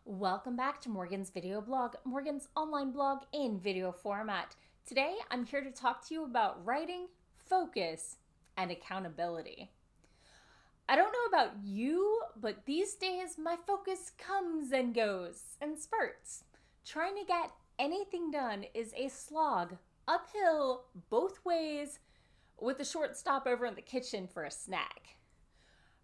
Welcome back to Morgan's video blog, Morgan's online blog in video format. Today, I'm here to talk to you about writing, focus, and accountability. I don't know about you, but these days my focus comes and goes in spurts. Trying to get anything done is a slog, uphill, both ways, with a short stop over in the kitchen for a snack.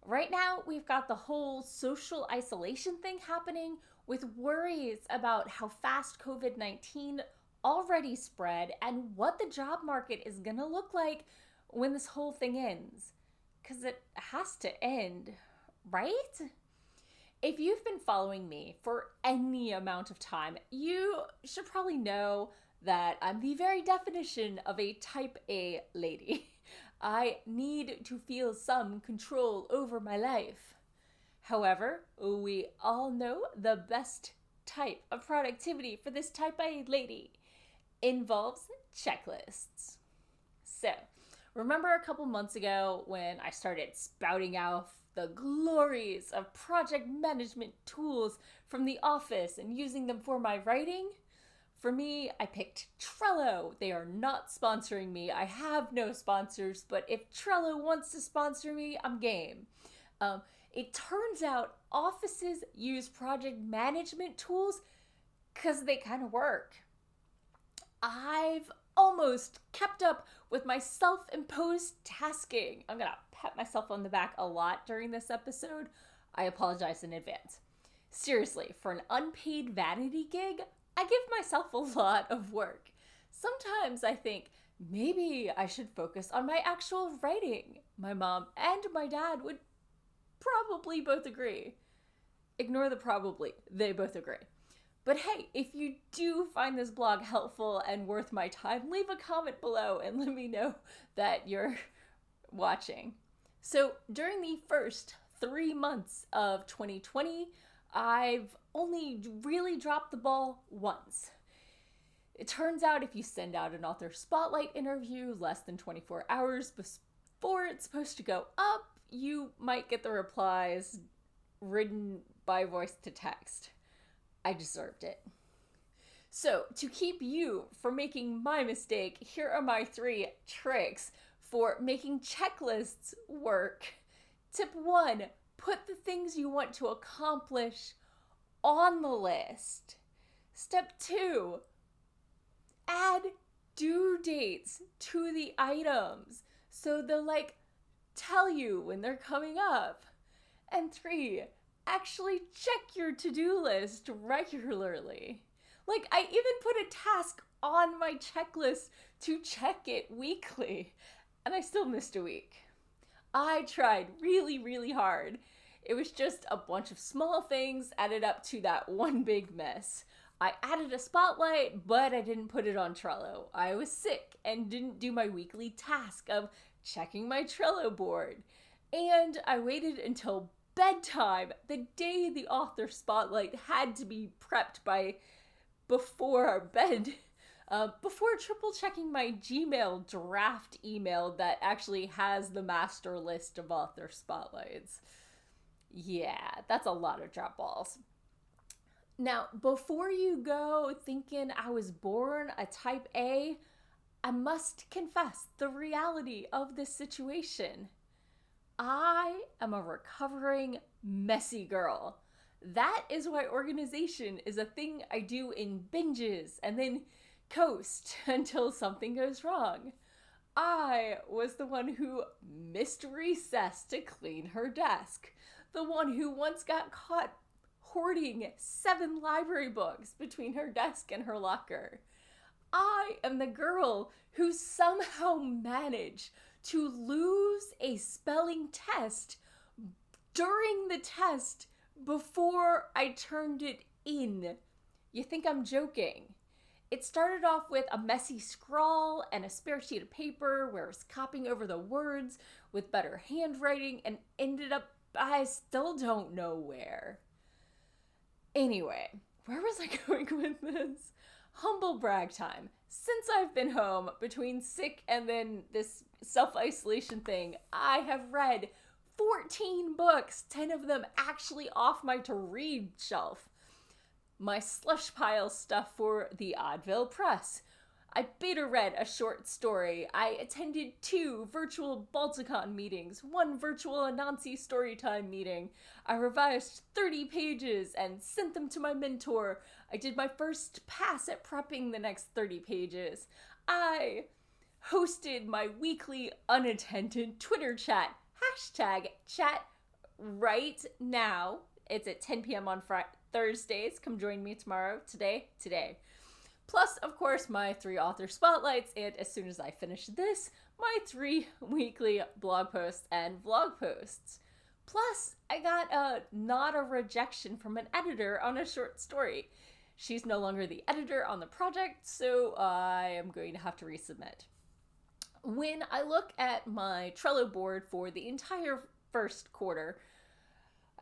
Right now, we've got the whole social isolation thing happening with worries about how fast COVID-19 already spread and what the job market is going to look like when this whole thing ends. Because it has to end, right? If you've been following me for any amount of time, you should probably know that I'm the very definition of a type A lady. I need to feel some control over my life. However, we all know the best type of productivity for this type A lady involves checklists. So, remember a couple months ago when I started spouting out the glories of project management tools from the office and using them for my writing? For me, I picked Trello. They are not sponsoring me. I have no sponsors, but if Trello wants to sponsor me, I'm game. It turns out offices use project management tools because they kind of work. I've almost kept up with my self-imposed tasking. I'm gonna pat myself on the back a lot during this episode. I apologize in advance. Seriously, for an unpaid vanity gig, I give myself a lot of work. Sometimes I think maybe I should focus on my actual writing. My mom and my dad would probably both agree. Ignore the probably, they both agree. But hey, if you do find this blog helpful and worth my time, leave a comment below and let me know that you're watching. So during the first 3 months of 2020, I've only really dropped the ball once. It turns out if you send out an author spotlight interview less than 24 hours before it's supposed to go up, you might get the replies written by voice to text. I deserved it. So, to keep you from making my mistake, here are my 3 tricks for making checklists work. Tip 1, put the things you want to accomplish on the list. Step 2, add due dates to the items so they'll tell you when they're coming up. And 3, actually check your to-do list regularly. I even put a task on my checklist to check it weekly, and I still missed a week. I tried really, really hard. It was just a bunch of small things added up to that one big mess. I added a spotlight, but I didn't put it on Trello. I was sick and didn't do my weekly task of checking my Trello board. And I waited until bedtime, the day the author spotlight had to be prepped by before our bed, before triple checking my Gmail draft email that actually has the master list of author spotlights. Yeah, that's a lot of drop balls. Now, before you go thinking I was born a type A, I must confess the reality of this situation. I am a recovering messy girl. That is why organization is a thing I do in binges and then coast until something goes wrong. I was the one who missed recess to clean her desk. The one who once got caught hoarding 7 library books between her desk and her locker. I am the girl who somehow managed to lose a spelling test during the test before I turned it in. You think I'm joking? It started off with a messy scrawl and a spare sheet of paper where I was copying over the words with better handwriting and ended up, I still don't know where. Anyway, where was I going with this? Humble brag time. Since I've been home, between sick and then this self-isolation thing, I have read 14 books, 10 of them actually off my to-read shelf. my slush pile stuff for the Oddville Press. I beta read a short story. I attended 2 virtual Balticon meetings, 1 virtual Anansi Storytime meeting. I revised 30 pages and sent them to my mentor. I did my first pass at prepping the next 30 pages. I hosted my weekly unattended Twitter chat. #chat right now. It's at 10 p.m. on Thursdays. Come join me tomorrow. Today. Plus, of course, my 3 author spotlights, and as soon as I finish this, my 3 weekly blog posts and vlog posts. Plus, I got not a rejection from an editor on a short story. She's no longer the editor on the project, so I am going to have to resubmit. When I look at my Trello board for the entire first quarter,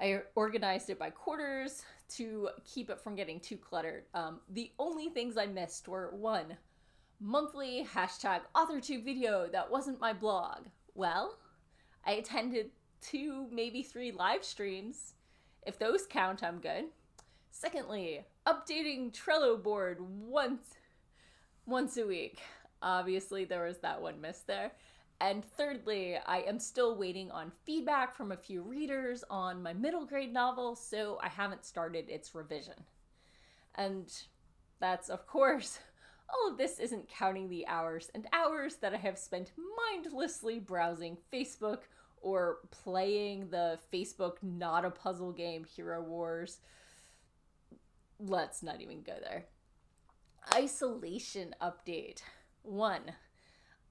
I organized it by quarters to keep it from getting too cluttered. The only things I missed were 1, monthly #AuthorTube video that wasn't my blog. Well, I attended 2, maybe 3 live streams. If those count, I'm good. Secondly, updating Trello board once a week. Obviously, there was that 1 miss there. And thirdly, I am still waiting on feedback from a few readers on my middle grade novel, so I haven't started its revision. And that's, of course, all of this isn't counting the hours and hours that I have spent mindlessly browsing Facebook or playing the Facebook not a puzzle game Hero Wars. Let's not even go there. Isolation update. 1.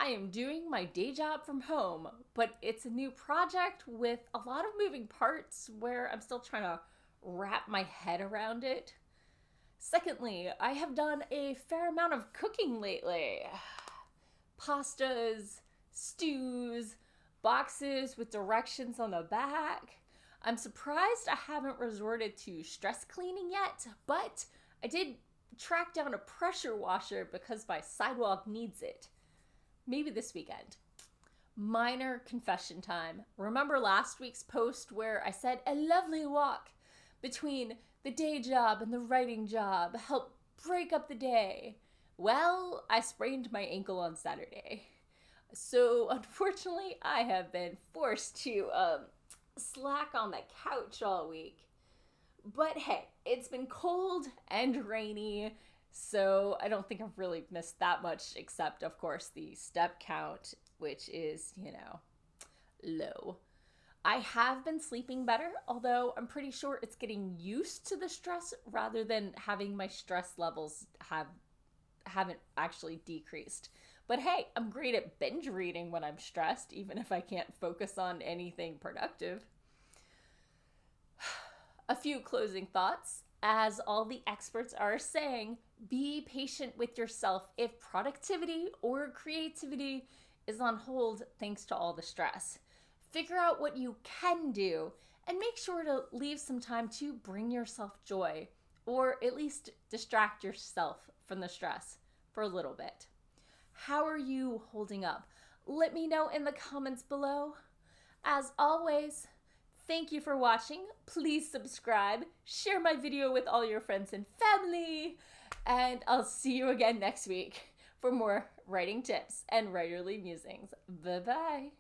I am doing my day job from home, but it's a new project with a lot of moving parts where I'm still trying to wrap my head around it. Secondly, I have done a fair amount of cooking lately. Pastas, stews, boxes with directions on the back. I'm surprised I haven't resorted to stress cleaning yet, but I did track down a pressure washer because my sidewalk needs it. Maybe this weekend. Minor confession time. Remember last week's post where I said a lovely walk between the day job and the writing job helped break up the day? Well, I sprained my ankle on Saturday. So unfortunately, I have been forced to slack on the couch all week. But hey, it's been cold and rainy, so I don't think I've really missed that much, except, of course, the step count, which is, low. I have been sleeping better, although I'm pretty sure it's getting used to the stress rather than having my stress levels haven't actually decreased. But hey, I'm great at binge reading when I'm stressed, even if I can't focus on anything productive. A few closing thoughts. As all the experts are saying, be patient with yourself if productivity or creativity is on hold thanks to all the stress. Figure out what you can do and make sure to leave some time to bring yourself joy, or at least distract yourself from the stress for a little bit. How are you holding up? Let me know in the comments below. As always, thank you for watching. Please subscribe, share my video with all your friends and family, and I'll see you again next week for more writing tips and writerly musings. Bye-bye.